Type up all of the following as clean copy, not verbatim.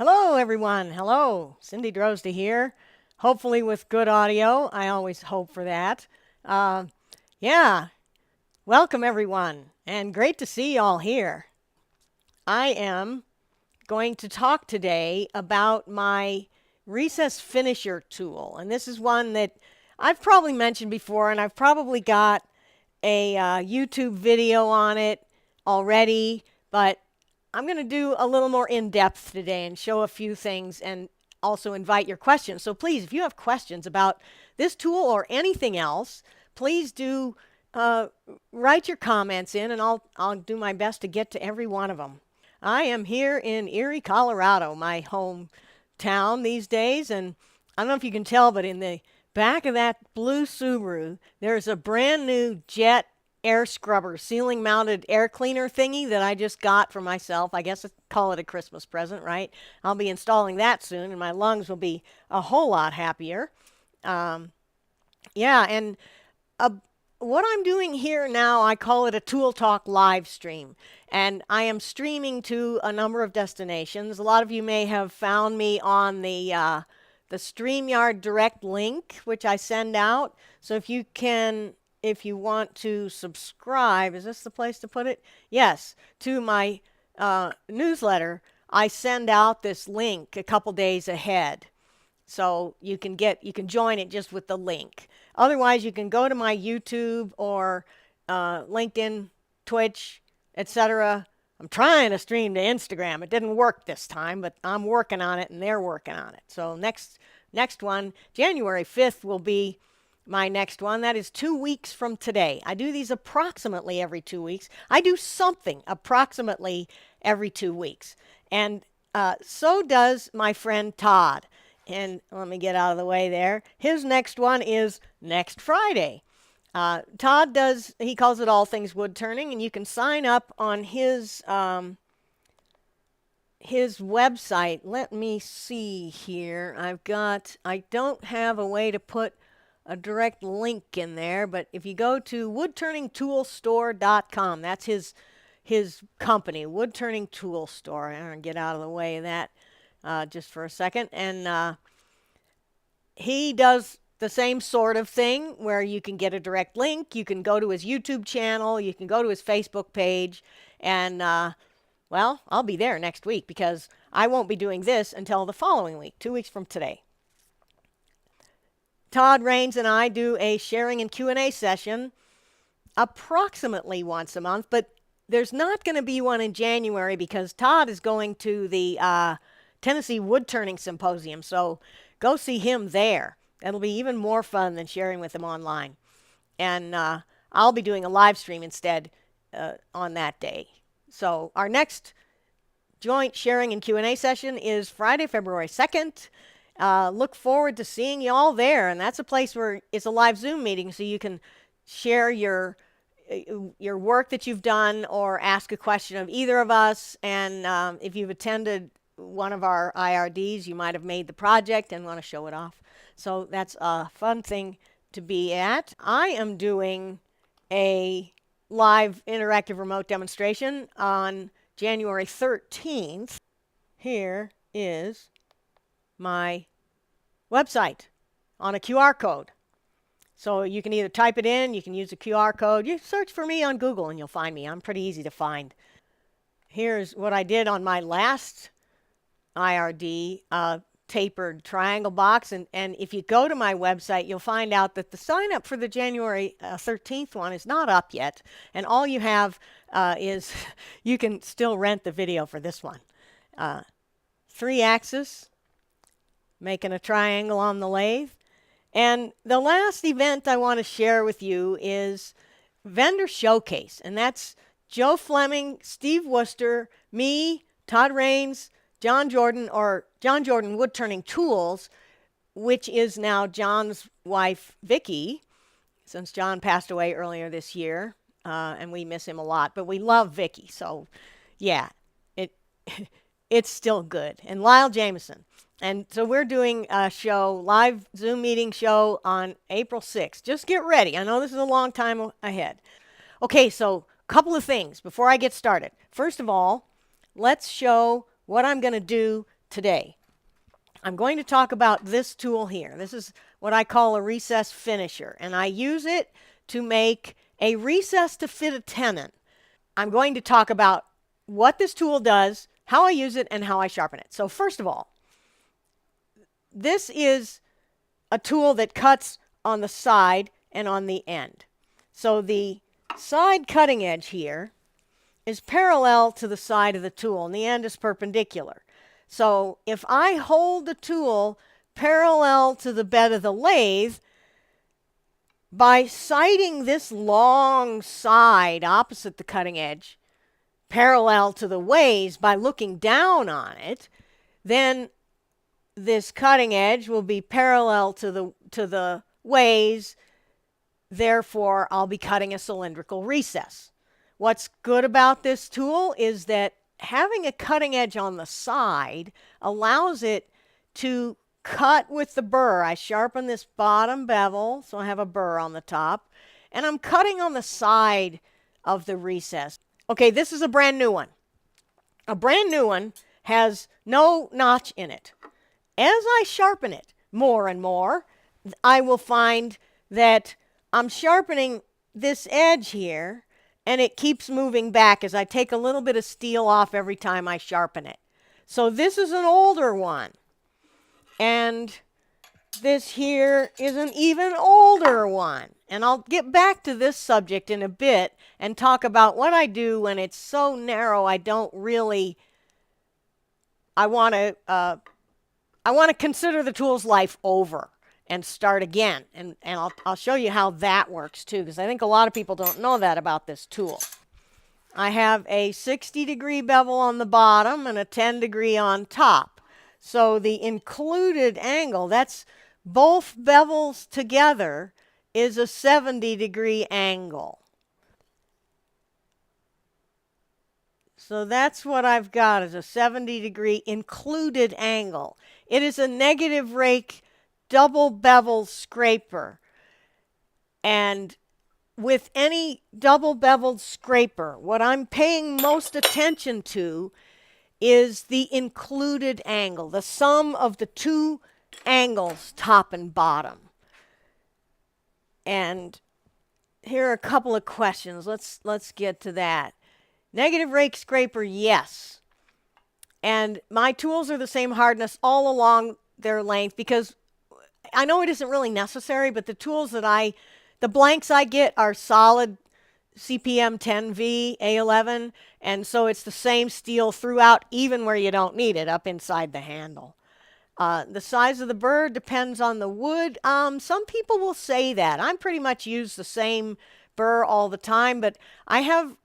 Hello, everyone. Hello. Cindy Drozda here. Hopefully with good audio. I always hope for that. Uh, yeah, welcome, everyone. And great to see you all here. I am going to talk today about my recess finisher tool. And this is one that I've probably mentioned before, and I've probably got a YouTube video on it already, but I'm going to do a little more in-depth today and show a few things and also invite your questions. So please, if you have questions about this tool or anything else, please do write your comments in, and I'll do my best to get to every one of them. I am here in Erie, Colorado, my hometown these days, and I don't know if you can tell, but in the back of that blue Subaru, there's a brand new jet air scrubber, ceiling mounted air cleaner thingy that I just got for myself. I guess I'd call it a Christmas present, right? I'll be installing that soon, and my lungs will be a whole lot happier. Yeah, and what I'm doing here now, I call it a Tool Talk live stream. And I am streaming to a number of destinations. A lot of you may have found me on the StreamYard direct link, which I send out. So if you want to subscribe, is this the place to put it? Yes, to my newsletter, I send out this link a couple days ahead. So you can join it just with the link. Otherwise, you can go to my YouTube or LinkedIn, Twitch, etc. I'm trying to stream to Instagram. It didn't work this time, but I'm working on it and they're working on it. So next one, January 5th will be my next one. That is 2 weeks from today. I do these approximately every 2 weeks. I do something approximately every 2 weeks. And so does my friend Todd. And let me get out of the way there. His next one is next Friday. Todd he calls it All Things Wood Turning, and you can sign up on his website. Let me see here. I don't have a way to put a direct link in there, but if you go to woodturningtoolstore.com, that's his company, Woodturning Tool Store. I'm going to get out of the way of that just for a second. And he does the same sort of thing where you can get a direct link. You can go to his YouTube channel. You can go to his Facebook page. And, well, I'll be there next week because I won't be doing this until the following week, 2 weeks from today. Todd Raines and I do a sharing and Q&A session approximately once a month, but there's not going to be one in January because Todd is going to the Tennessee Woodturning Symposium, so go see him there. That'll be even more fun than sharing with him online. And I'll be doing a live stream instead on that day. So our next joint sharing and Q&A session is Friday, February 2nd. Look forward to seeing you all there. And that's a place where it's a live Zoom meeting, so you can share your work that you've done or ask a question of either of us. And if you've attended one of our IRDs, you might have made the project and want to show it off. So that's a fun thing to be at. I am doing a live interactive remote demonstration on January 13th. Here is my website on a QR code. So you can either type it in, you can use the QR code. You search for me on Google and you'll find me. I'm pretty easy to find. Here's what I did on my last IRD, tapered triangle box. And if you go to my website, you'll find out that the sign up for the January 13th one is not up yet. And all you have is you can still rent the video for this one. 3-axis, making a triangle on the lathe. And the last event I want to share with you is Vendor Showcase. And that's Joe Fleming, Steve Worcester, me, Todd Raines, John Jordan Woodturning Tools, which is now John's wife, Vicki, since John passed away earlier this year. And we miss him a lot, but we love Vicki. So, yeah, it's still good. And Lyle Jameson. And so we're doing a show, live Zoom meeting show on April 6th. Just get ready. I know this is a long time ahead. Okay, so a couple of things before I get started. First of all, let's show what I'm going to do today. I'm going to talk about this tool here. This is what I call a recess finisher, and I use it to make a recess to fit a tenon. I'm going to talk about what this tool does, how I use it, and how I sharpen it. So first of all, this is a tool that cuts on the side and on the end. So the side cutting edge here is parallel to the side of the tool, and the end is perpendicular. So if I hold the tool parallel to the bed of the lathe, by sighting this long side opposite the cutting edge, parallel to the ways by looking down on it, then this cutting edge will be parallel to the ways. Therefore, I'll be cutting a cylindrical recess. What's good about this tool is that having a cutting edge on the side allows it to cut with the burr. I sharpen this bottom bevel, so I have a burr on the top, and I'm cutting on the side of the recess. Okay, this is a brand new one. A brand new one has no notch in it. As I sharpen it more and more, I will find that I'm sharpening this edge here, and it keeps moving back as I take a little bit of steel off every time I sharpen it. So this is an older one. And this here is an even older one. And I'll get back to this subject in a bit and talk about what I do when it's so narrow I don't really, I want to consider the tool's life over and start again. And I'll show you how that works too, because I think a lot of people don't know that about this tool. I have a 60-degree bevel on the bottom and a 10-degree on top. So the included angle, that's both bevels together, is a 70-degree angle. So that's what I've got, is a 70-degree included angle. It is a negative rake double bevel scraper. And with any double beveled scraper, what I'm paying most attention to is the included angle, the sum of the two angles, top and bottom. And here are a couple of questions. Let's get to that. Negative rake scraper, yes. And my tools are the same hardness all along their length, because I know it isn't really necessary, but the tools that the blanks I get are solid CPM 10V A11, and so it's the same steel throughout, even where you don't need it, up inside the handle. The size of the burr depends on the wood. Some people will say that. I'm pretty much use the same burr all the time, but I have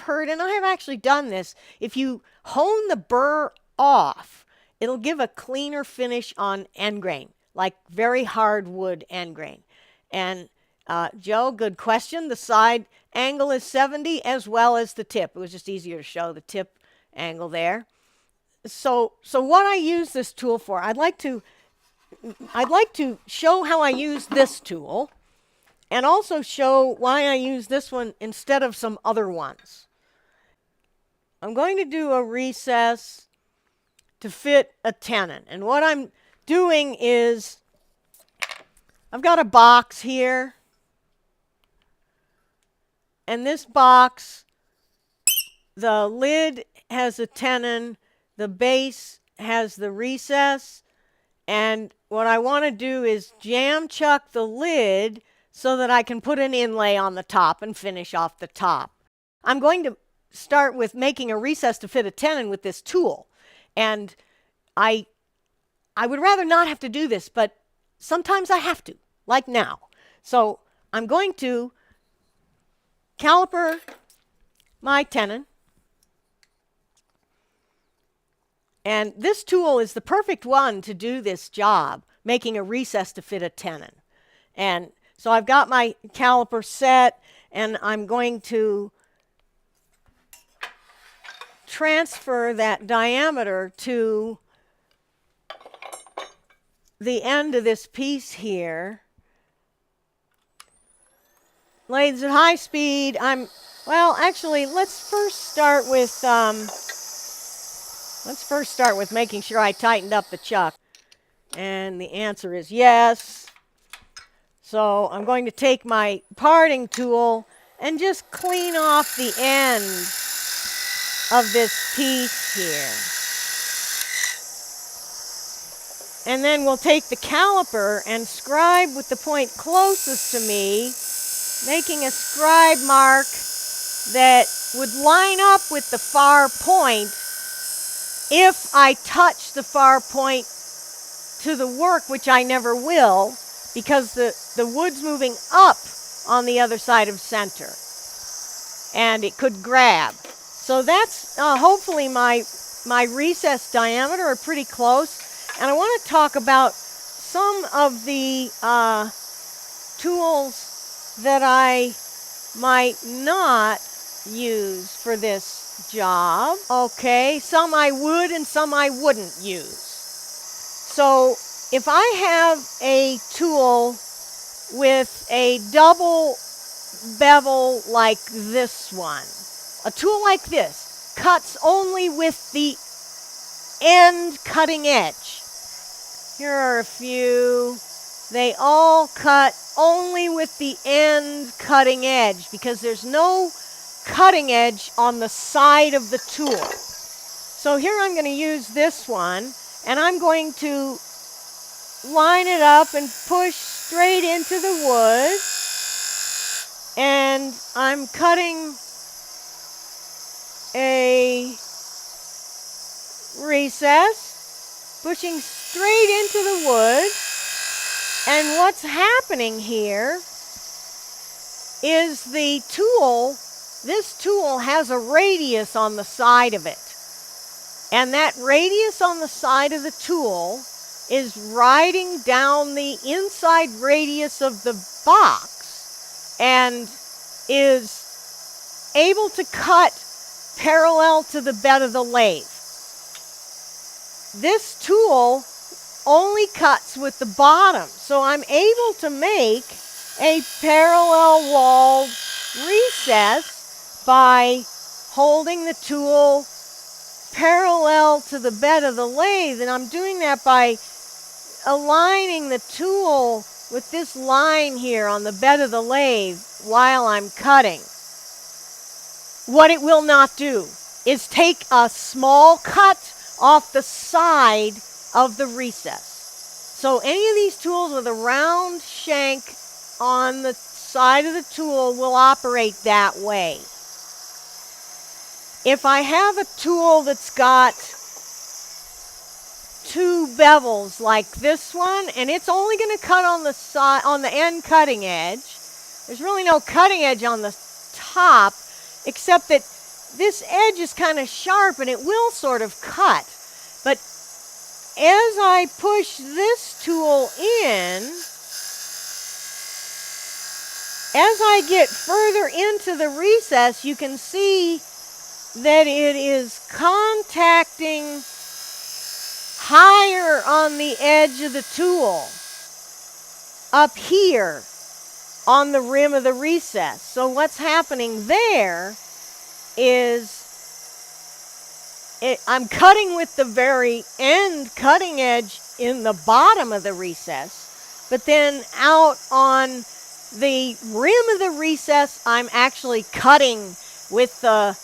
heard, and I have actually done this, if you hone the burr off, it'll give a cleaner finish on end grain, like very hard wood end grain. And Joe, good question. The side angle is 70 as well as the tip. It was just easier to show the tip angle there. So what I use this tool for, I'd like to show how I use this tool, and also show why I use this one instead of some other ones. I'm going to do a recess to fit a tenon. And what I'm doing is, I've got a box here. And this box, the lid has a tenon, the base has the recess, and what I want to do is jam chuck the lid so that I can put an inlay on the top and finish off the top. I'm going to start with making a recess to fit a tenon with this tool. And I would rather not have to do this, but sometimes I have to, like now. So I'm going to caliper my tenon. And this tool is the perfect one to do this job, making a recess to fit a tenon. And so I've got my caliper set, and I'm going to transfer that diameter to the end of this piece here. Lathes at high speed. Well, actually, let's first start with Let's first start with making sure I tightened up the chuck. And the answer is yes. So I'm going to take my parting tool and just clean off the end of this piece here. And then we'll take the caliper and scribe with the point closest to me, making a scribe mark that would line up with the far point if I touch the far point to the work, which I never will, because the wood's moving up on the other side of center, and it could grab. So that's hopefully my recess diameter are pretty close. And I want to talk about some of the tools that I might not use for this job. Okay, some I would and some I wouldn't use. So if I have a tool with a double bevel like this one, a tool like this cuts only with the end cutting edge. Here are a few. They all cut only with the end cutting edge because there's no cutting edge on the side of the tool. So here I'm going to use this one, and I'm going to line it up and push straight into the wood. And I'm cutting a recess, pushing straight into the wood. And what's happening here is the tool, this tool has a radius on the side of it. And that radius on the side of the tool is riding down the inside radius of the box and is able to cut parallel to the bed of the lathe. This tool only cuts with the bottom, so I'm able to make a parallel walled recess by holding the tool parallel to the bed of the lathe, and I'm doing that by aligning the tool with this line here on the bed of the lathe while I'm cutting. What it will not do is take a small cut off the side of the recess. So any of these tools with a round shank on the side of the tool will operate that way. If I have a tool that's got two bevels like this one, and it's only going to cut on the side, on the end cutting edge, there's really no cutting edge on the top, except that this edge is kind of sharp and it will sort of cut. But as I push this tool in, as I get further into the recess, you can see that it is contacting higher on the edge of the tool, up here on the rim of the recess. So what's happening there is I'm cutting with the very end cutting edge in the bottom of the recess, but then out on the rim of the recess, I'm actually cutting with the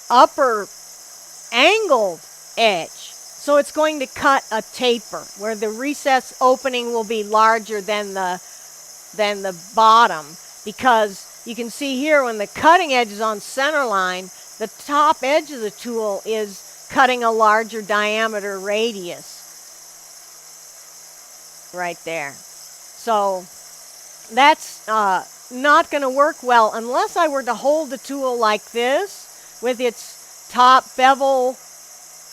upper angled edge. So it's going to cut a taper where the recess opening will be larger than the bottom, because you can see here when the cutting edge is on center line, the top edge of the tool is cutting a larger diameter radius right there. So that's not going to work well unless I were to hold the tool like this with its top bevel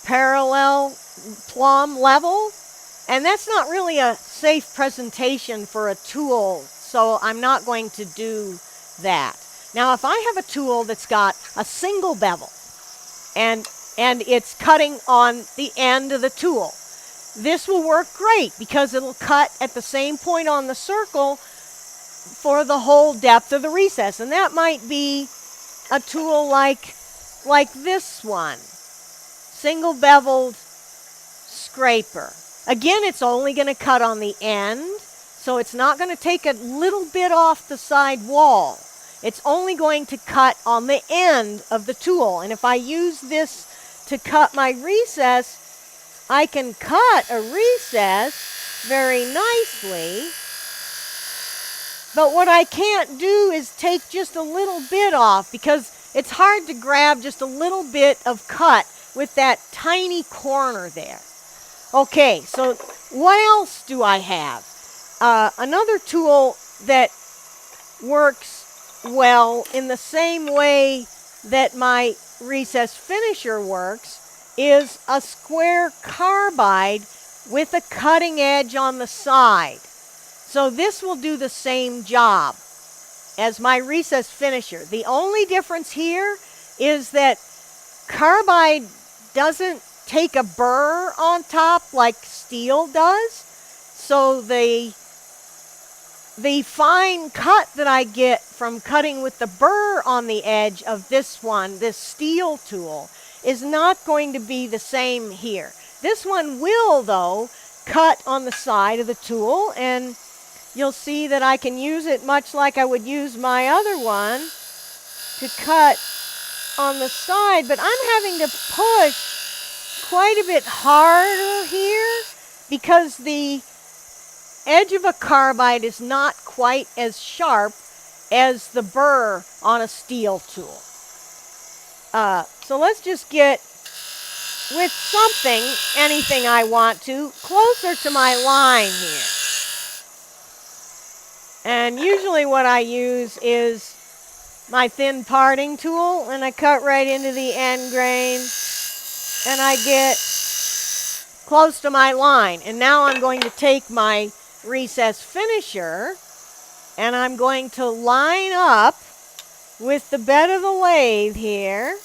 parallel plumb level, and that's not really a safe presentation for a tool, so I'm not going to do that. Now if I have a tool that's got a single bevel and it's cutting on the end of the tool, this will work great because it'll cut at the same point on the circle for the whole depth of the recess. And that might be a tool like this one. single beveled scraper. Again, it's only going to cut on the end, so it's not going to take a little bit off the side wall. It's only going to cut on the end of the tool. And if I use this to cut my recess, I can cut a recess very nicely. But what I can't do is take just a little bit off, because it's hard to grab just a little bit of cut with that tiny corner there. Okay, so what else do I have? Another tool that works well in the same way that my recess finisher works is a square carbide with a cutting edge on the side. So this will do the same job as my recess finisher. The only difference here is that carbide doesn't take a burr on top like steel does. So the fine cut that I get from cutting with the burr on the edge of this one, this steel tool, is not going to be the same here. This one will, though, cut on the side of the tool, and you'll see that I can use it much like I would use my other one to cut on the side, but I'm having to push quite a bit harder here because the edge of a carbide is not quite as sharp as the burr on a steel tool. So let's just get, with something, anything I want to, closer to my line here. And usually what I use is my thin parting tool, and I cut right into the end grain, and I get close to my line. And now I'm going to take my recess finisher, and I'm going to line up with the bed of the lathe here,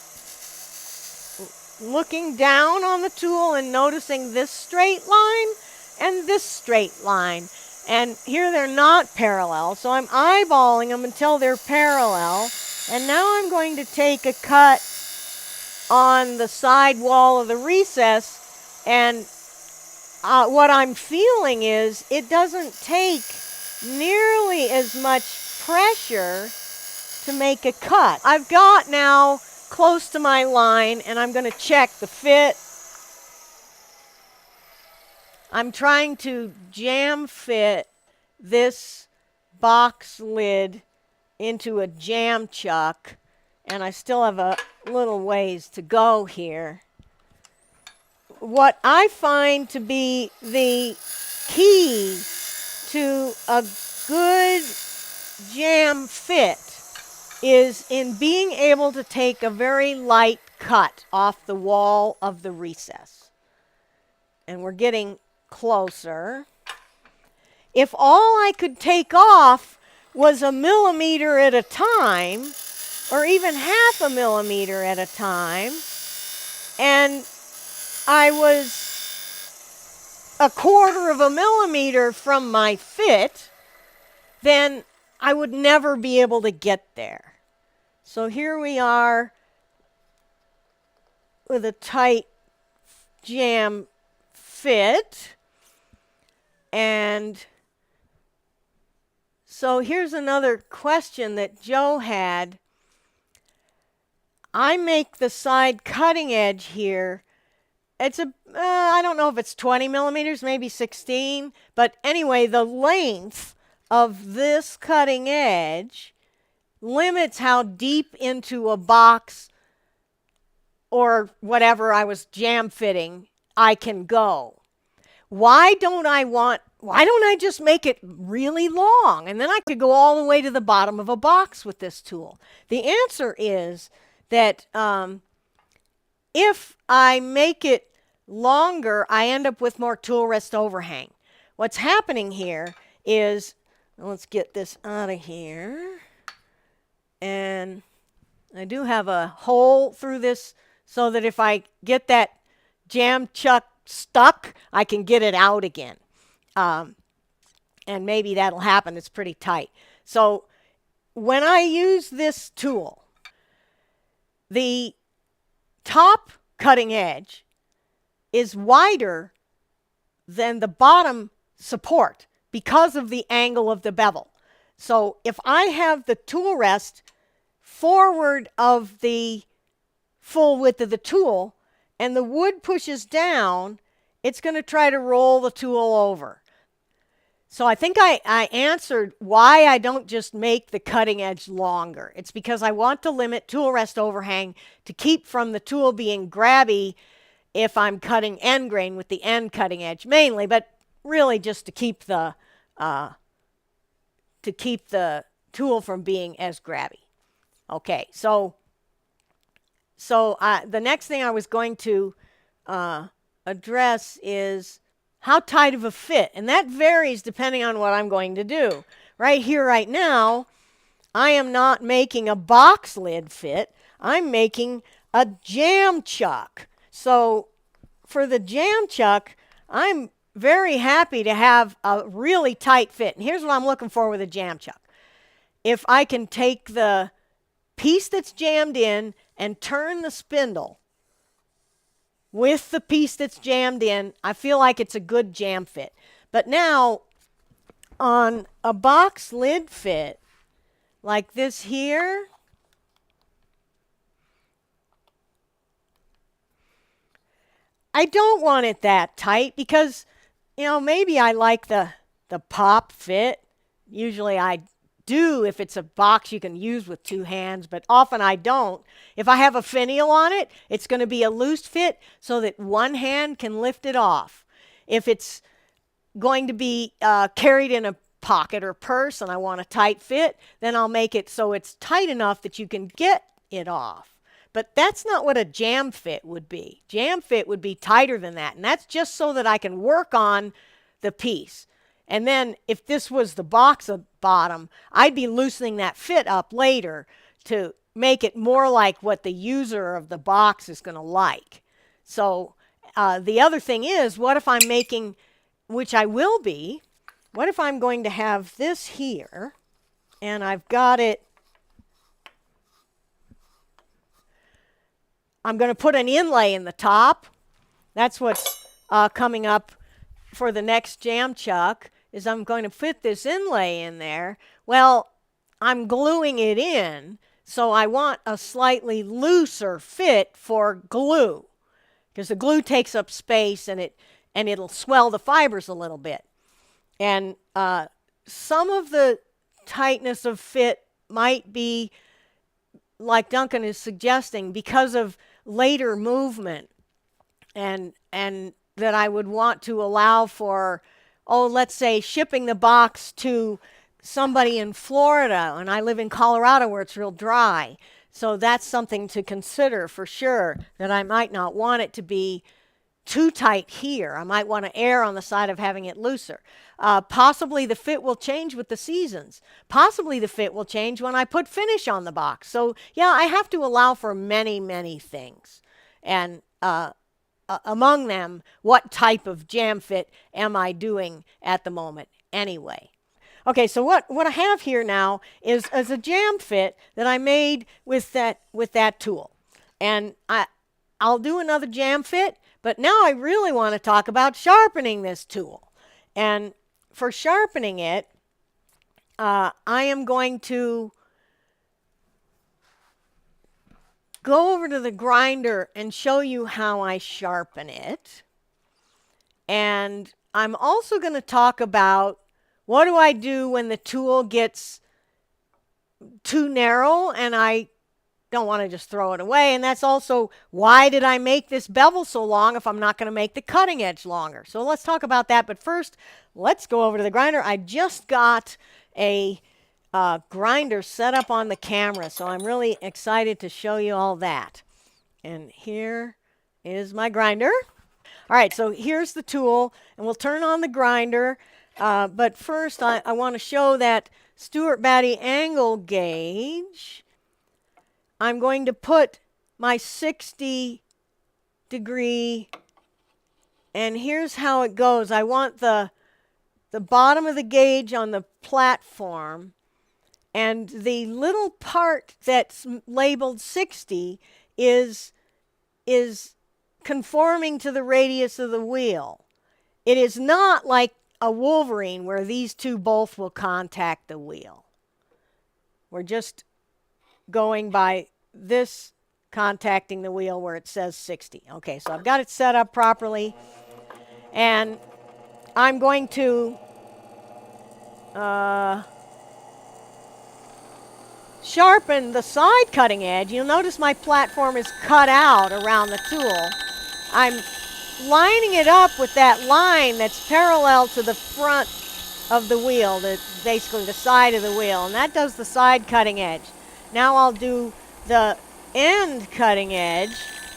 looking down on the tool and noticing this straight line and this straight line. And here they're not parallel, so I'm eyeballing them until they're parallel. And now I'm going to take a cut on the side wall of the recess, and what I'm feeling is it doesn't take nearly as much pressure to make a cut. I've got now close to my line, and I'm going to check the fit. I'm trying to jam fit this box lid into a jam chuck, and I still have a little ways to go here. What I find to be the key to a good jam fit is in being able to take a very light cut off the wall of the recess. And we're getting closer. If all I could take off was 1 millimeter at a time, or even 0.5 millimeter at a time, and I was 1/4 millimeter from my fit, then I would never be able to get there. So here we are with a tight jam fit. And so here's another question that Joe had. I make the side cutting edge here. It's I don't know if it's 20 millimeters, maybe 16. But anyway, the length of this cutting edge limits how deep into a box or whatever I was jam fitting I can go. Why don't I just make it really long, and then I could go all the way to the bottom of a box with this tool? The answer is that if I make it longer, I end up with more tool rest overhang. What's happening here is, let's get this out of here, and I do have a hole through this so that if I get that jam chuck stuck, I can get it out again. And maybe that'll happen. It's pretty tight. So when I use this tool, the top cutting edge is wider than the bottom support because of the angle of the bevel. So if I have the tool rest forward of the full width of the tool and the wood pushes down, it's going to try to roll the tool over. So I think I answered why I don't just make the cutting edge longer. It's because I want to limit tool rest overhang to keep from the tool being grabby if I'm cutting end grain with the end cutting edge mainly, but really just to keep the tool from being as grabby. Okay, so the next thing I was going to address is how tight of a fit, and that varies depending on what I'm going to do. Right here, right now, I am not making a box lid fit. I'm making a jam chuck. So for the jam chuck, I'm very happy to have a really tight fit. And here's what I'm looking for with a jam chuck. If I can take the piece that's jammed in and turn the spindle with the piece that's jammed in, I feel like it's a good jam fit. But now, on a box lid fit, like this here, I don't want it that tight because, maybe I like the pop fit. Usually I do if it's a box you can use with two hands, but often I don't. If I have a finial on it, it's going to be a loose fit so that one hand can lift it off. If it's going to be carried in a pocket or purse and I want a tight fit, then I'll make it so it's tight enough that you can get it off. But that's not what a jam fit would be. Jam fit would be tighter than that, and that's just so that I can work on the piece. And then if this was the box bottom, I'd be loosening that fit up later to make it more like what the user of the box is going to like. So the other thing is, what if I'm making, which I will be, what if I'm going to have this here, and I've got it, I'm going to put an inlay in the top. That's what's coming up for the next jam chuck, is I'm going to fit this inlay in there. Well, I'm gluing it in, so I want a slightly looser fit for glue, because the glue takes up space and it'll swell the fibers a little bit. And some of the tightness of fit might be, like Duncan is suggesting, because of later movement, and that I would want to allow for, let's say shipping the box to somebody in Florida, and I live in Colorado where it's real dry. So that's something to consider for sure, that I might not want it to be too tight here. I might want to err on the side of having it looser. Possibly the fit will change with the seasons. Possibly the fit will change when I put finish on the box. So yeah, I have to allow for many, many things. And among them, what type of jam fit am I doing at the moment anyway? Okay, so what I have here now is a jam fit that I made with that tool. And I'll do another jam fit, but now I really want to talk about sharpening this tool. And for sharpening it, I am going to go over to the grinder and show you how I sharpen it. And I'm also going to talk about what do I do when the tool gets too narrow and I don't want to just throw it away. And that's also, why did I make this bevel so long if I'm not going to make the cutting edge longer? So let's talk about that. But first, let's go over to the grinder. I just got a grinder set up on the camera, so I'm really excited to show you all that. And here is my grinder. All right, so here's the tool, and we'll turn on the grinder. But first, I want to show that Stewart Batty angle gauge. I'm going to put my 60 degree, and here's how it goes. I want the bottom of the gauge on the platform, and the little part that's labeled 60 is conforming to the radius of the wheel. It is not like a Wolverine where these two both will contact the wheel. We're just going by this contacting the wheel where it says 60. Okay, so I've got it set up properly, and I'm going to sharpen the side cutting edge. You'll notice my platform is cut out around the tool. I'm lining it up with that line that's parallel to the front of the wheel, basically the side of the wheel, and that does the side cutting edge. Now I'll do the end cutting edge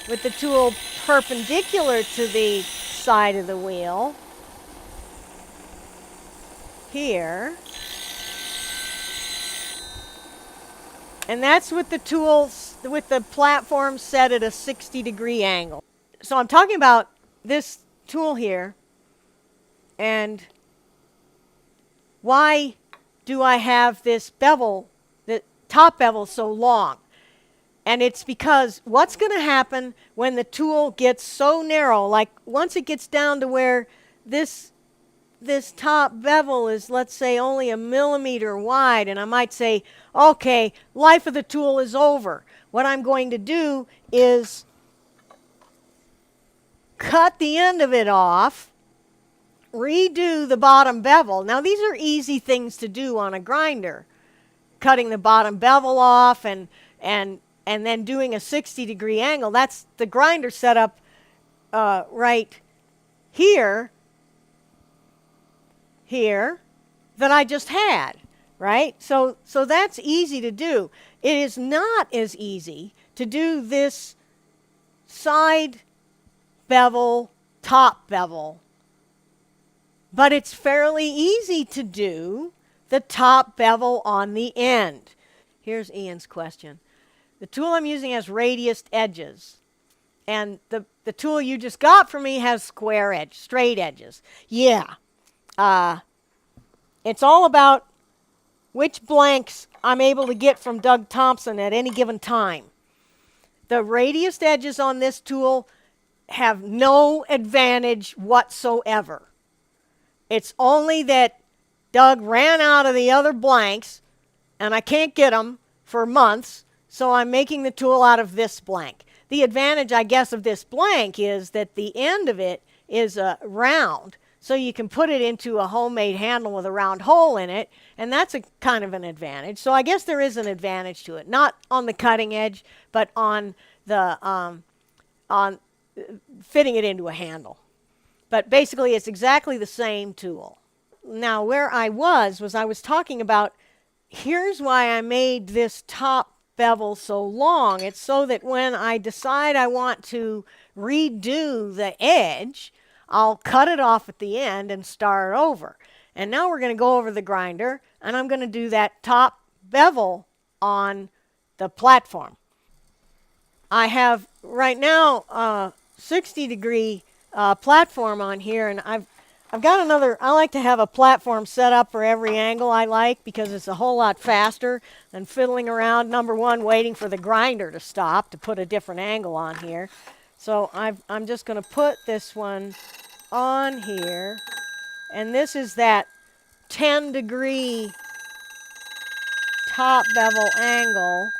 with the tool perpendicular to the side of the wheel here. And that's with the tools, with the platform set at a 60-degree angle. So I'm talking about this tool here, and why do I have this bevel, the top bevel, so long? And it's because what's going to happen when the tool gets so narrow, like once it gets down to where this top bevel is, let's say, only a millimeter wide, and I might say, okay, life of the tool is over. What I'm going to do is cut the end of it off, redo the bottom bevel. Now, these are easy things to do on a grinder. Cutting the bottom bevel off and then doing a 60-degree angle. That's the grinder setup right here that I just had, right? So that's easy to do. It is not as easy to do this side bevel, top bevel, but it's fairly easy to do the top bevel on the end. Here's Ian's question. The tool I'm using has radiused edges, and the tool you just got from me has square edge, straight edges. Yeah. It's all about which blanks I'm able to get from Doug Thompson at any given time. The radiused edges on this tool have no advantage whatsoever. It's only that Doug ran out of the other blanks, and I can't get them for months, so I'm making the tool out of this blank. The advantage, I guess, of this blank is that the end of it is round, so you can put it into a homemade handle with a round hole in it, and that's a kind of an advantage. So I guess there is an advantage to it, not on the cutting edge, but on the on fitting it into a handle. But basically, it's exactly the same tool. Now, where I was I was talking about, here's why I made this top bevel so long. It's so that when I decide I want to redo the edge, I'll cut it off at the end and start over. And now we're going to go over the grinder, and I'm going to do that top bevel on the platform. I have right now a 60-degree platform on here, and I've got another. I like to have a platform set up for every angle I like because it's a whole lot faster than fiddling around, number one, waiting for the grinder to stop to put a different angle on here. So I'm just going to put this one on here, and this is that 10-degree top bevel angle.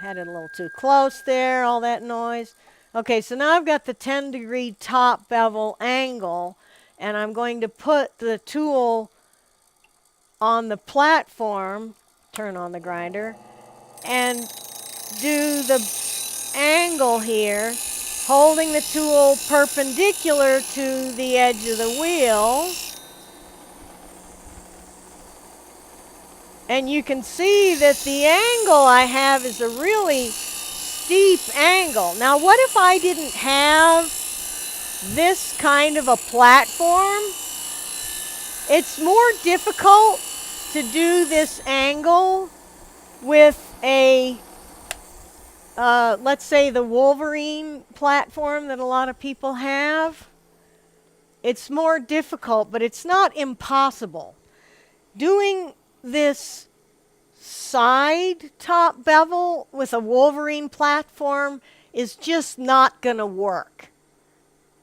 Had it a little too close there, all that noise. Okay, so now I've got the 10-degree top bevel angle, and I'm going to put the tool on the platform, turn on the grinder, and do the angle here, holding the tool perpendicular to the edge of the wheel. And you can see that the angle I have is a really steep angle. Now, what if I didn't have this kind of a platform? It's more difficult to do this angle with a, let's say, the Wolverine platform that a lot of people have. It's more difficult, but it's not impossible. Doing this side top bevel with a Wolverine platform is just not going to work.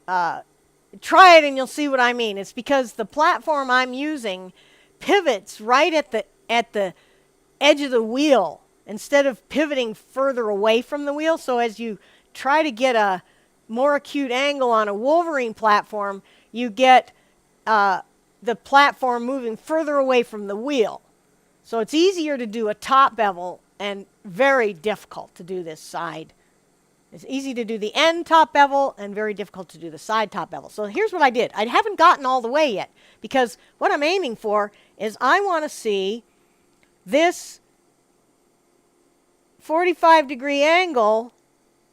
try it and you'll see what I mean. It's because the platform I'm using pivots right at the edge of the wheel instead of pivoting further away from the wheel. So as you try to get a more acute angle on a Wolverine platform, you get the platform moving further away from the wheel. So it's easier to do a top bevel and very difficult to do this side. It's easy to do the end top bevel and very difficult to do the side top bevel. So here's what I did. I haven't gotten all the way yet because what I'm aiming for is I want to see this 45-degree angle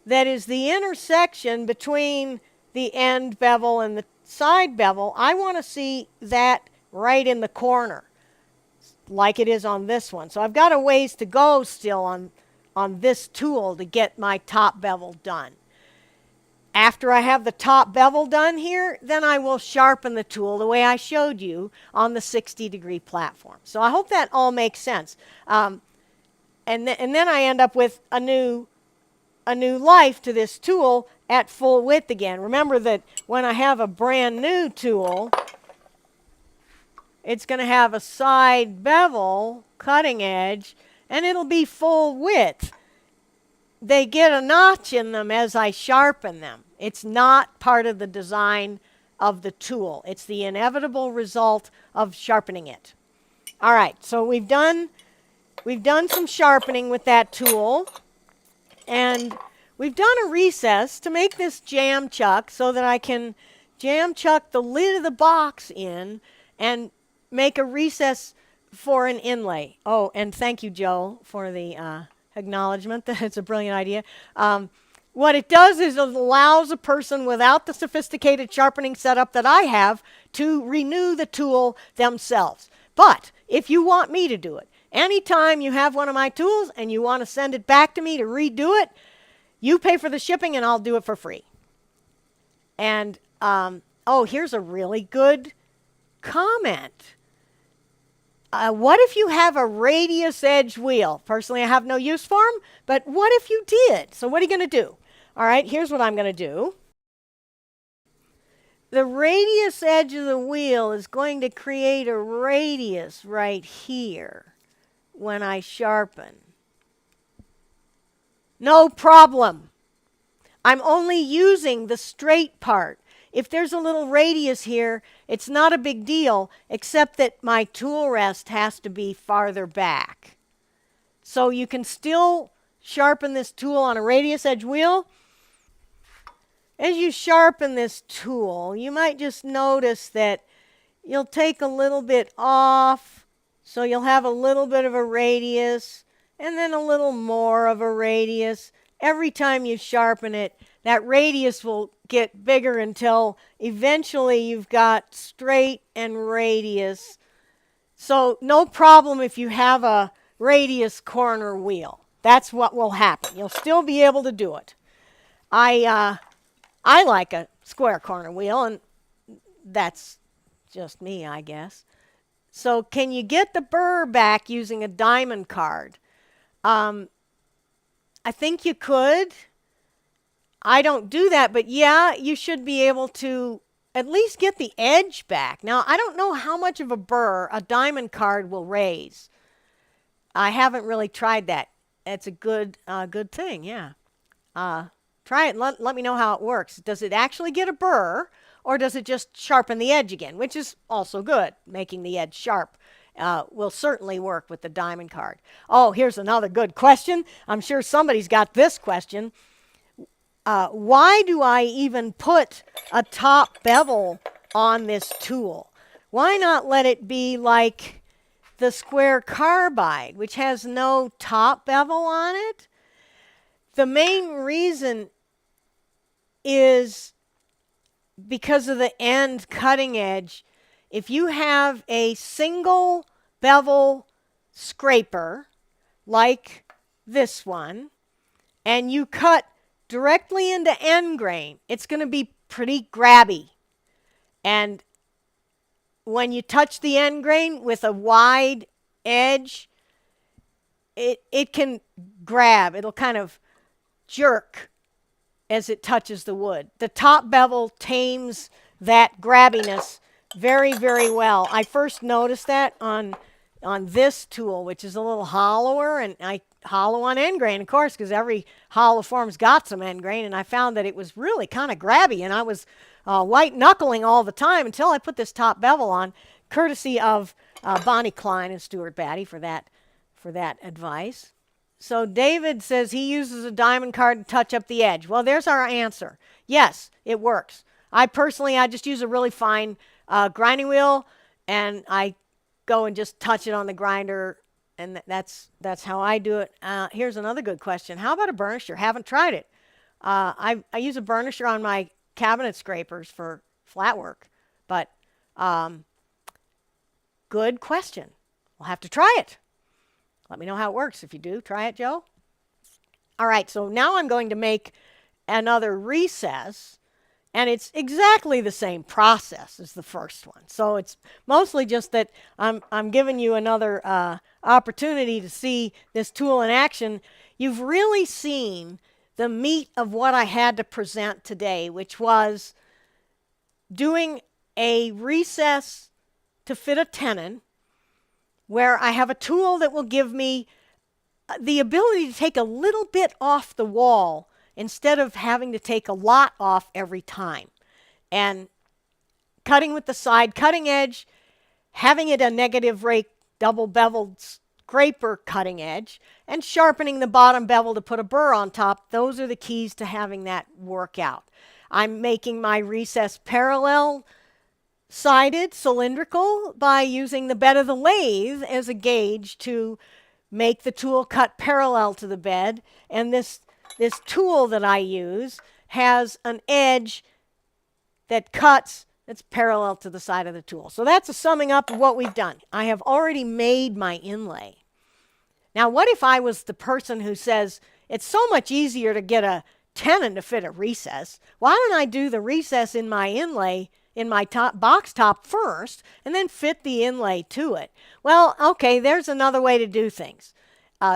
that is the intersection between the end bevel and the side bevel. I want to see that right in the corner like it is on this one. So I've got a ways to go still on this tool to get my top bevel done. After I have the top bevel done here, then I will sharpen the tool the way I showed you on the 60-degree platform. So I hope that all makes sense. And then I end up with a new life to this tool at full width again. Remember that when I have a brand new tool, it's going to have a side bevel, cutting edge, and it'll be full width. They get a notch in them as I sharpen them. It's not part of the design of the tool. It's the inevitable result of sharpening it. All right, so we've done some sharpening with that tool, and we've done a recess to make this jam chuck so that I can jam chuck the lid of the box in and make a recess for an inlay. Oh, and thank you, Joe, for the acknowledgement that it's a brilliant idea. What it does is it allows a person without the sophisticated sharpening setup that I have to renew the tool themselves. But if you want me to do it, anytime you have one of my tools and you want to send it back to me to redo it, you pay for the shipping and I'll do it for free. And, oh, here's a really good comment. What if you have a radius edge wheel? Personally, I have no use for them, but what if you did? So what are you going to do? All right, here's what I'm going to do. The radius edge of the wheel is going to create a radius right here when I sharpen. No problem. I'm only using the straight part. If there's a little radius here, it's not a big deal, except that my tool rest has to be farther back. So you can still sharpen this tool on a radius edge wheel. As you sharpen this tool, you might just notice that you'll take a little bit off, so you'll have a little bit of a radius, and then a little more of a radius. Every time you sharpen it, that radius will get bigger until eventually you've got straight and radius. So no problem if you have a radius corner wheel. That's what will happen. You'll still be able to do it. I like a square corner wheel, and that's just me, I guess. So can you get the burr back using a diamond card? I think you could. I don't do that, but yeah, you should be able to at least get the edge back. Now, I don't know how much of a burr a diamond card will raise. I haven't really tried that. It's a good thing, yeah. Try it and let me know how it works. Does it actually get a burr, or does it just sharpen the edge again, which is also good. Making the edge sharp will certainly work with the diamond card. Oh, here's another good question. I'm sure somebody's got this question. Why do I even put a top bevel on this tool? Why not let it be like the square carbide, which has no top bevel on it? The main reason is because of the end cutting edge. If you have a single bevel scraper like this one, and you cut directly into end grain, it's going to be pretty grabby. And when you touch the end grain with a wide edge, it can grab. It'll kind of jerk. as it touches the wood. The top bevel tames that grabbiness very, very well. I first noticed that on this tool, which is a little hollower, and I hollow on end grain, of course, because every hollow form's got some end grain, and I found that it was really kind of grabby, and I was white knuckling all the time until I put this top bevel on, courtesy of Bonnie Klein and Stuart Batty for that advice. So David says he uses a diamond card to touch up the edge. Well, there's our answer. Yes, it works. I just use a really fine grinding wheel, and I go and just touch it on the grinder, and that's how I do it. Here's another good question. How about a burnisher? Haven't tried it. I use a burnisher on my cabinet scrapers for flat work, but good question. We'll have to try it. Let me know how it works. If you do, try it, Joe. All right, so now I'm going to make another recess, and it's exactly the same process as the first one. So it's mostly just that I'm giving you another opportunity to see this tool in action. You've really seen the meat of what I had to present today, which was doing a recess to fit a tenon, where I have a tool that will give me the ability to take a little bit off the wall instead of having to take a lot off every time. And cutting with the side cutting edge, having it a negative rake double beveled scraper cutting edge, and sharpening the bottom bevel to put a burr on top. Those are the keys to having that work out. I'm making my recess parallel sided cylindrical by using the bed of the lathe as a gauge to make the tool cut parallel to the bed. And this tool that I use has an edge that cuts that's parallel to the side of the tool. So that's a summing up of what we've done. I have already made my inlay. Now, what if I was the person who says it's so much easier to get a tenon to fit a recess? Why don't I do the recess in my inlay in my box top first, and then fit the inlay to it? Well, okay, there's another way to do things.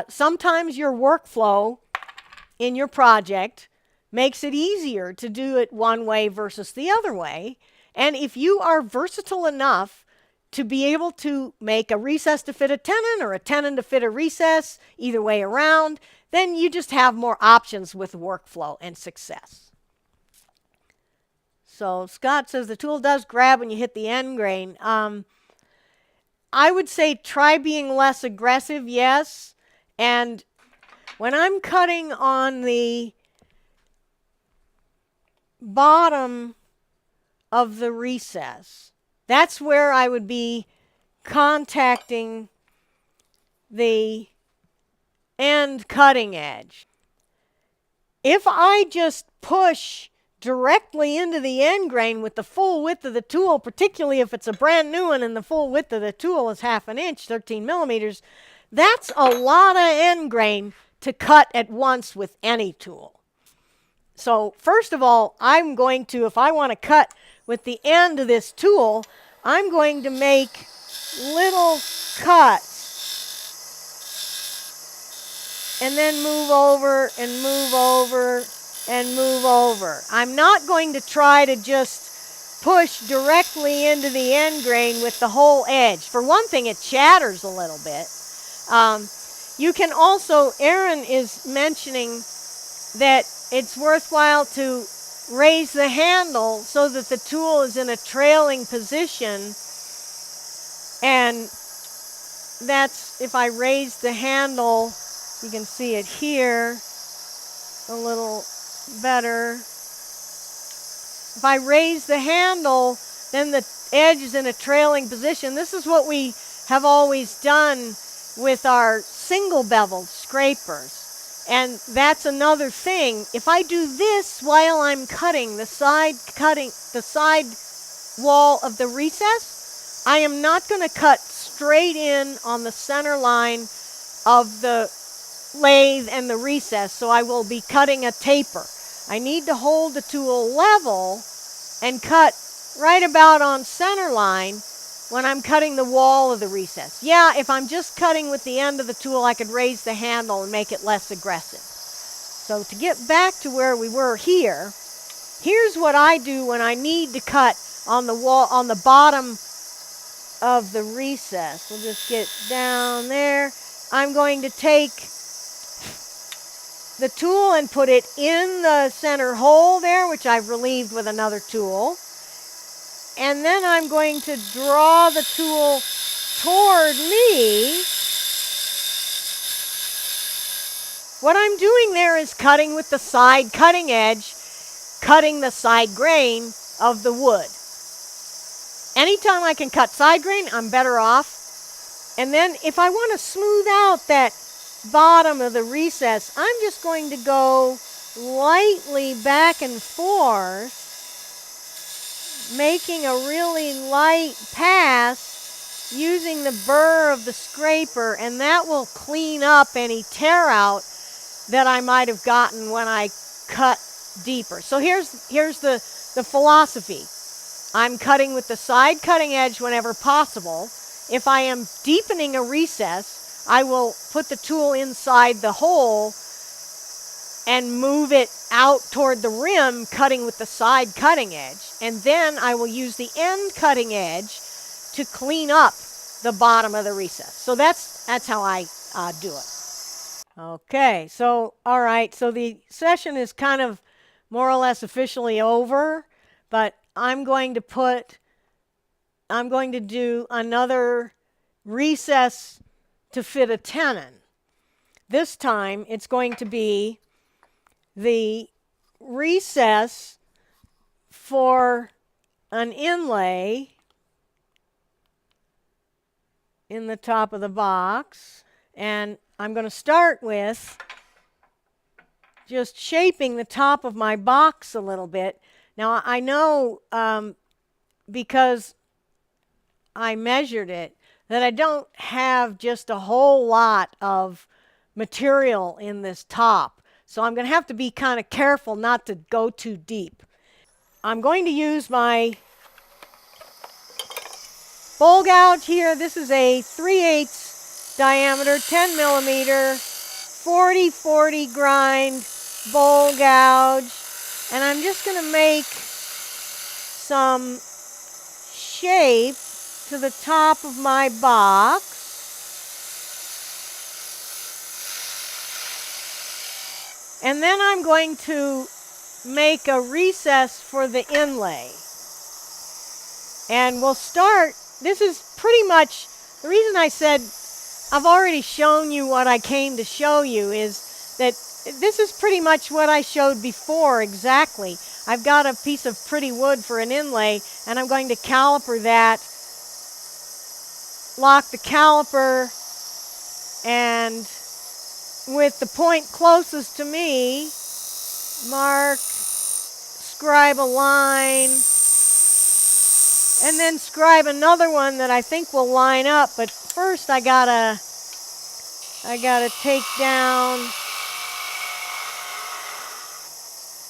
Sometimes your workflow in your project makes it easier to do it one way versus the other way. And if you are versatile enough to be able to make a recess to fit a tenon or a tenon to fit a recess, either way around, then you just have more options with workflow and success. So Scott says the tool does grab when you hit the end grain. I would say try being less aggressive, yes. And when I'm cutting on the bottom of the recess, that's where I would be contacting the end cutting edge. If I just push directly into the end grain with the full width of the tool, particularly if it's a brand new one and the full width of the tool is 1/2 inch, 13 millimeters, that's a lot of end grain to cut at once with any tool. So first of all, I'm going to, if I want to cut with the end of this tool, I'm going to make little cuts and then move over and move over and move over. I'm not going to try to just push directly into the end grain with the whole edge. For one thing, it chatters a little bit. You can also, Aaron is mentioning that it's worthwhile to raise the handle so that the tool is in a trailing position. And that's, if I raise the handle, you can see it here a little better. If I raise the handle, then the edge is in a trailing position. This is what we have always done with our single beveled scrapers. And that's another thing. If I do this while I'm cutting the side wall of the recess, I am not going to cut straight in on the center line of the lathe and the recess, so I will be cutting a taper. I need to hold the tool level and cut right about on center line when I'm cutting the wall of the recess. Yeah, if I'm just cutting with the end of the tool, I could raise the handle and make it less aggressive. So to get back to where we were here, here's what I do when I need to cut on the wall, on the bottom of the recess. We'll just get down there. I'm going to take the tool and put it in the center hole there, which I've relieved with another tool. And then I'm going to draw the tool toward me. What I'm doing there is cutting with the side cutting edge, cutting the side grain of the wood. Anytime I can cut side grain, I'm better off. And then if I want to smooth out that bottom of the recess, I'm just going to go lightly back and forth, making a really light pass using the burr of the scraper, and that will clean up any tear out that I might have gotten when I cut deeper. So here's the philosophy. I'm cutting with the side cutting edge whenever possible. If I am deepening a recess, I will put the tool inside the hole and move it out toward the rim, cutting with the side cutting edge. And then I will use the end cutting edge to clean up the bottom of the recess. So that's how I do it. Okay, so all right, so the session is kind of more or less officially over, but I'm going to do another recess to fit a tenon. This time it's going to be the recess for an inlay in the top of the box, and I'm going to start with just shaping the top of my box a little bit. Now I know because I measured it that I don't have just a whole lot of material in this top. So I'm going to have to be kind of careful not to go too deep. I'm going to use my bowl gouge here. This is a 3/8 diameter, 10 millimeter, 40/40 grind bowl gouge. And I'm just going to make some shape to the top of my box. And then I'm going to make a recess for the inlay. And we'll start, this is pretty much, the reason I said I've already shown you what I came to show you is that this is pretty much what I showed before exactly. I've got a piece of pretty wood for an inlay, and I'm going to caliper that, lock the caliper, and with the point closest to me, mark, scribe a line, and then scribe another one that I think will line up. But first I gotta take down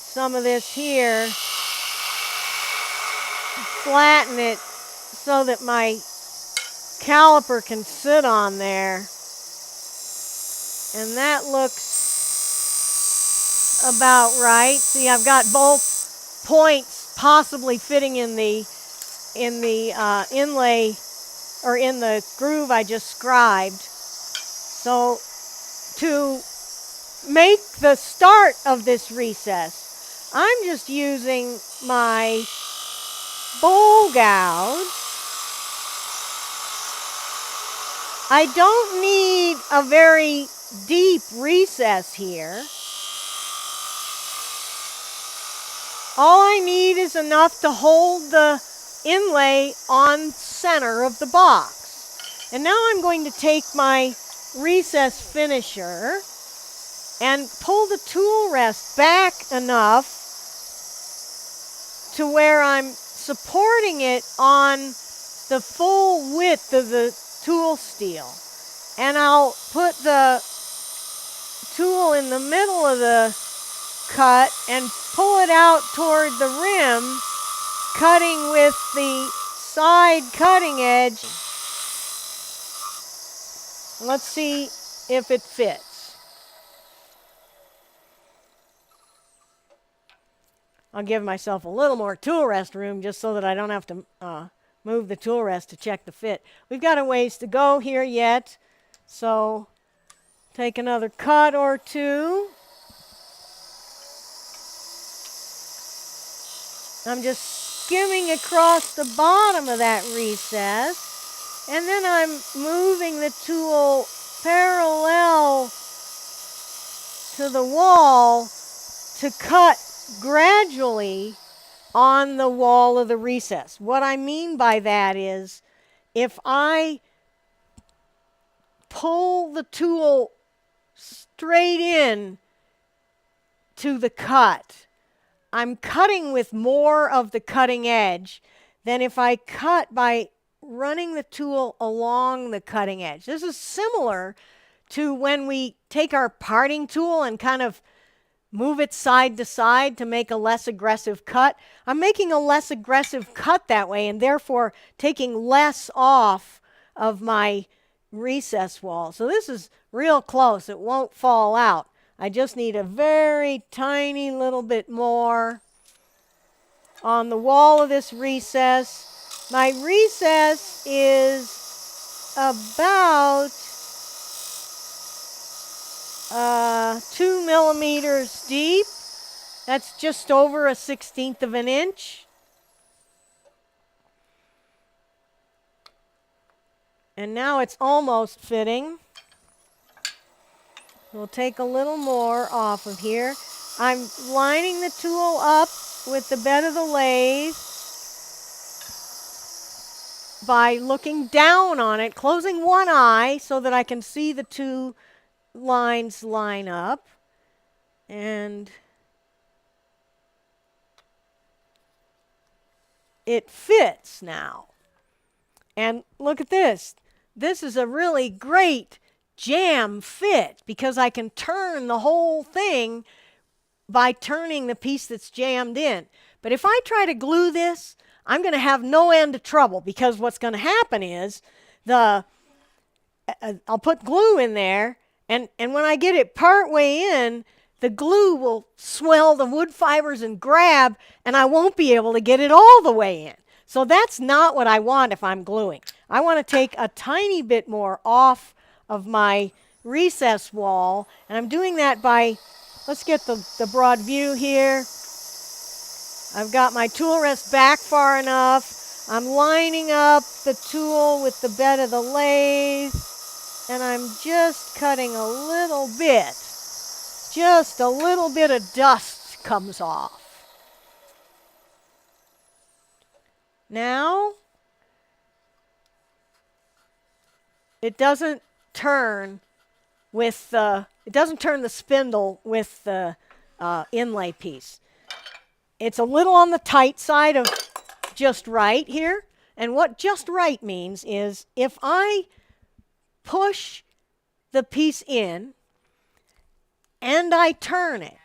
some of this here, flatten it so that my caliper can sit on there. And that looks about right. See, I've got both points possibly fitting in the inlay or in the groove I just scribed. So to make the start of this recess, I'm just using my bowl gouge. I don't need a very deep recess here. All I need is enough to hold the inlay on center of the box. And now I'm going to take my recess finisher and pull the tool rest back enough to where I'm supporting it on the full width of the tool steel. And I'll put the tool in the middle of the cut and pull it out toward the rim, cutting with the side cutting edge. Let's see if it fits. I'll give myself a little more tool rest room just so that I don't have to move the tool rest to check the fit. We've got a ways to go here yet, so take another cut or two. I'm just skimming across the bottom of that recess, and then I'm moving the tool parallel to the wall to cut gradually on the wall of the recess. What I mean by that is if I pull the tool straight in to the cut, I'm cutting with more of the cutting edge than if I cut by running the tool along the cutting edge. This is similar to when we take our parting tool and kind of move it side to side to make a less aggressive cut. I'm making a less aggressive cut that way and therefore taking less off of my recess wall. So this is real close. It won't fall out. I just need a very tiny little bit more on the wall of this recess. My recess is about 2 millimeters deep. That's just over 1/16 of an inch. And now it's almost fitting. We'll take a little more off of here. I'm lining the tool up with the bed of the lathe by looking down on it, closing one eye so that I can see the two lines line up. And it fits now. And look at this. This is a really great jam fit because I can turn the whole thing by turning the piece that's jammed in. But if I try to glue this, I'm going to have no end of trouble because what's going to happen is I'll put glue in there, and when I get it part way in, the glue will swell the wood fibers and grab, and I won't be able to get it all the way in. So that's not what I want if I'm gluing. I want to take a tiny bit more off of my recess wall, and I'm doing that by, let's get the broad view here. I've got my tool rest back far enough. I'm lining up the tool with the bed of the lathe, and I'm just cutting a little bit. Just a little bit of dust comes off. Now, it doesn't turn the spindle with the inlay piece. It's a little on the tight side of just right here. And what just right means is if I push the piece in and I turn it,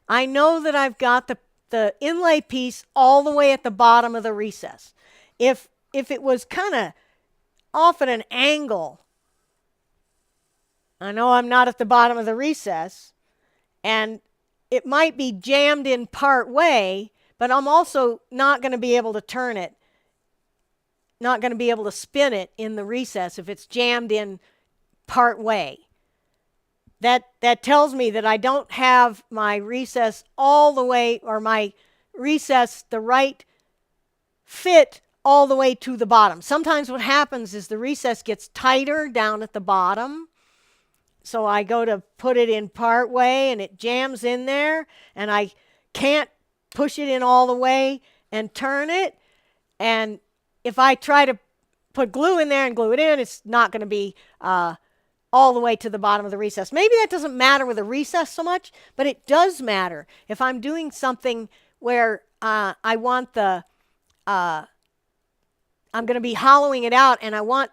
I know that I've got the inlay piece all the way at the bottom of the recess. If it was kind of off at an angle, I know I'm not at the bottom of the recess, and it might be jammed in part way, but I'm also not going to be able to turn it, not going to be able to spin it in the recess if it's jammed in part way. That tells me that I don't have my recess all the way, or my recess the right fit all the way to the bottom. Sometimes what happens is the recess gets tighter down at the bottom. So I go to put it in part way and it jams in there, and I can't push it in all the way and turn it. And if I try to put glue in there and glue it in, it's not going to be all the way to the bottom of the recess. Maybe that doesn't matter with a recess so much, but it does matter if I'm doing something where I want I'm going to be hollowing it out, and I want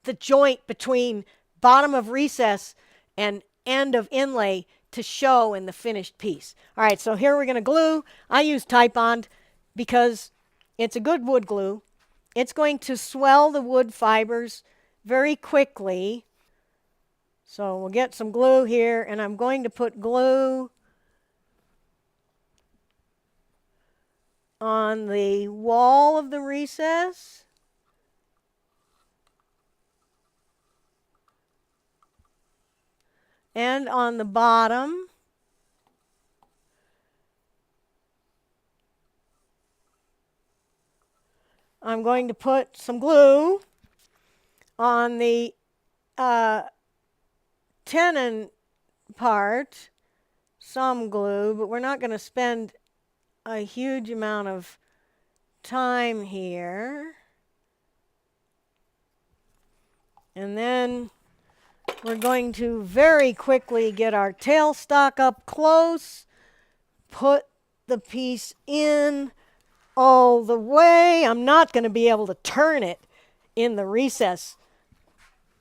the joint between bottom of recess and end of inlay to show in the finished piece. All right, so here we're going to glue. I use Titebond because it's a good wood glue. It's going to swell the wood fibers very quickly. So we'll get some glue here, and I'm going to put glue on the wall of the recess. And on the bottom. I'm going to put some glue on the tenon part, some glue, but we're not going to spend a huge amount of time here. And then we're going to very quickly get our tailstock up close, put the piece in all the way. I'm not going to be able to turn it in the recess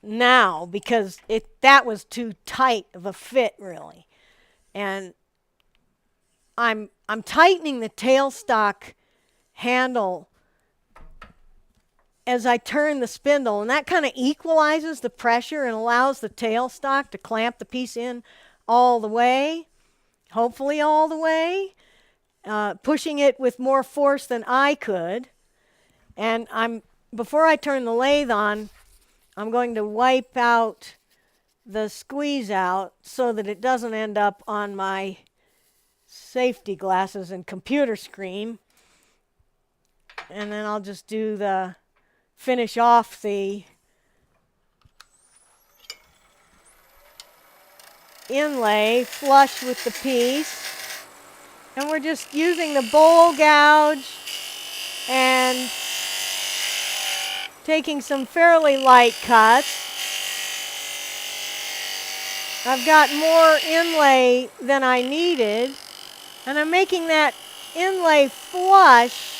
now because that was too tight of a fit, really. And I'm tightening the tailstock handle as I turn the spindle, and that kind of equalizes the pressure and allows the tailstock to clamp the piece in all the way, hopefully all the way, pushing it with more force than I could. And before I turn the lathe on, I'm going to wipe out the squeeze out so that it doesn't end up on my safety glasses and computer screen. And then I'll just finish off the inlay flush with the piece. And we're just using the bowl gouge and taking some fairly light cuts. I've got more inlay than I needed, and I'm making that inlay flush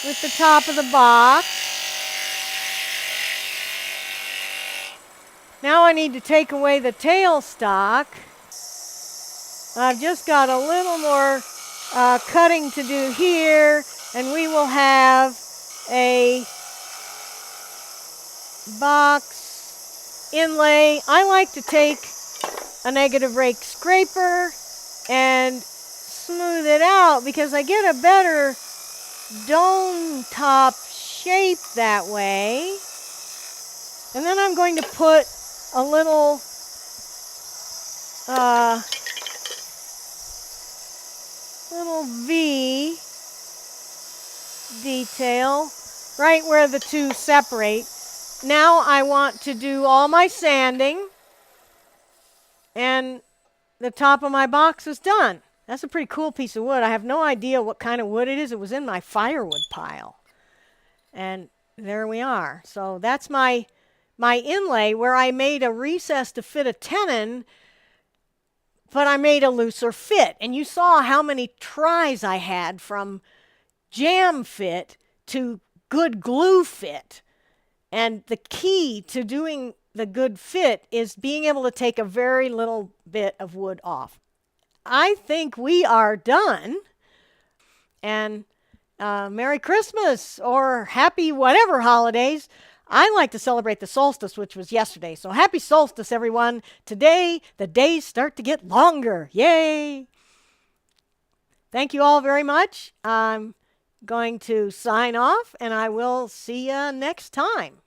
with the top of the box. Now I need to take away the tailstock. I've just got a little more cutting to do here, and we will have a box inlay. I like to take a negative rake scraper and smooth it out because I get a better dome top shape that way. And then I'm going to put a little V detail right where the two separate. Now I want to do all my sanding, and the top of my box is done. That's a pretty cool piece of wood. I have no idea what kind of wood it is. It was in my firewood pile. And there we are. So that's my inlay where I made a recess to fit a tenon, but I made a looser fit. And you saw how many tries I had from jam fit to good glue fit. And the key to doing the good fit is being able to take a very little bit of wood off. I think we are done. And Merry Christmas or happy whatever holidays. I like to celebrate the solstice, which was yesterday. So happy solstice, everyone. Today, the days start to get longer. Yay! Thank you all very much. I'm going to sign off, and I will see you next time.